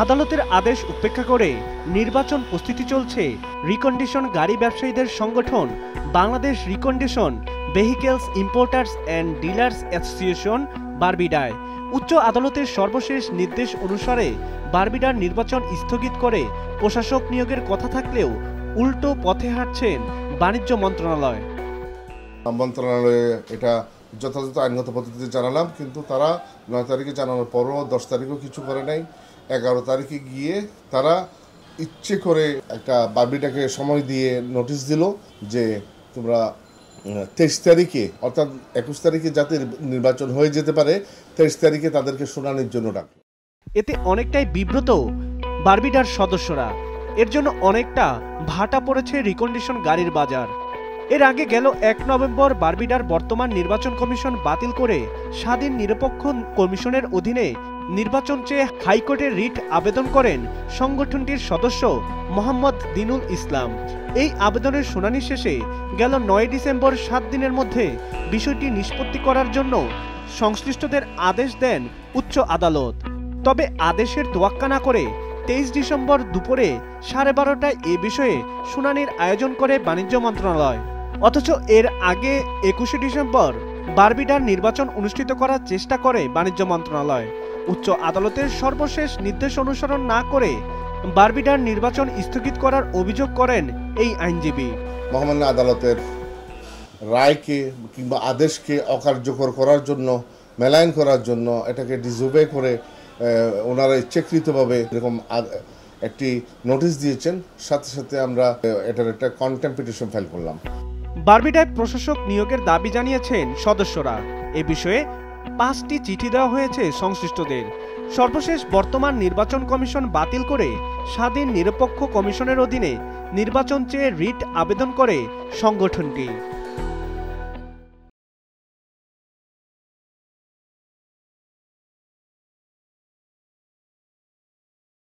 আদালতের আদেশ উপেক্ষা করে নির্বাচন প্রস্তুতি চলছে রিকন্ডিশন গাড়ি ব্যবসায়ীদের সংগঠন Bangladesh recondition vehicles importers and dealers association বারবিডায়। উচ্চ আদালতের সর্বশেষ নির্দেশ অনুসারে বারবিডার নির্বাচন স্থগিত করে প্রশাসক নিয়োগের কথা থাকলেও উল্টো পথে হাঁটছেন বাণিজ্য মন্ত্রণালয়। মন্ত্রণালয়ে এটা যথাযথ আইনগত পদ্ধতিতে জানালাম, কিন্তু তারা 9 তারিখে জানানোর পরও 10 তারিখেও কিছু করে নাই। 11 তারিখে গিয়ে তারা ইচ্ছে করে একটা বারবিডাকে সময় দিয়ে নোটিশ দিল যে তোমরা 23 তারিখে অর্থাৎ 21 তারিখে যাতে নির্বাচন হয়ে যেতে পারে 23 তারিখে তাদেরকে শুনানির জন্য ডাকল। এতে অনেকটাই বিব্রত বারবিডার সদস্যরা। এর জন্য অনেকটা ভাটা পড়েছে রিকন্ডিশন গাড়ির বাজার। এর আগে গেল 1 নভেম্বর বারবিডার বর্তমান নির্বাচন কমিশন বাতিল করে স্বাধীন নিরপেক্ষ কমিশনের অধীনে নির্বাচন চেয়ে হাইকোর্টে রিট আবেদন করেন সংগঠনটির সদস্য মোহাম্মদ দিনুল ইসলাম। এই আবেদনের শুনানি শেষে গেল 9 ডিসেম্বর 7 দিনের মধ্যে বিষয়টি নিষ্পত্তি করার জন্য সংশ্লিষ্টদের আদেশ দেন উচ্চ আদালত। তবে আদেশের তোয়াক্কা না করে 23 ডিসেম্বর দুপুরে 12:30টায় এ বিষয়ে শুনানির আয়োজন করে বাণিজ্য মন্ত্রণালয়। অথচ এর আগে 21 ডিসেম্বর বারবিডার নির্বাচন অনুষ্ঠিত করার চেষ্টা করে বাণিজ্য মন্ত্রণালয়। উচ্চ আদালতের সর্বশেষ নির্দেশ অনুসরণ না করে বারবিডার নির্বাচন স্থগিত করার অভিযোগ করেন এই আইনজীবী। মহামান্য আদালতের রায়কে কিংবা আদেশকে অকার্যকর করার জন্য, মেলাইন করার জন্য, এটাকে ডিসওবে করে ওনারা ইচ্ছাকৃতভাবে এরকম একটি নোটিশ দিয়েছেন। সাথে সাথে আমরা এটার একটা কন্টেম্পট পিটিশন ফাইল করলাম। বারবিডায় প্রশাসক নিয়োগের দাবি জানিয়েছেন সদস্যরা। এ বিষয়ে 5টি চিঠি দেওয়া হয়েছে সংশ্লিষ্টদের। সর্বশেষ বর্তমান নির্বাচন কমিশন বাতিল করে স্বাধীন নিরপেক্ষ কমিশনের অধীনে নির্বাচন চেয়ে রিট আবেদন করে সংগঠনটি।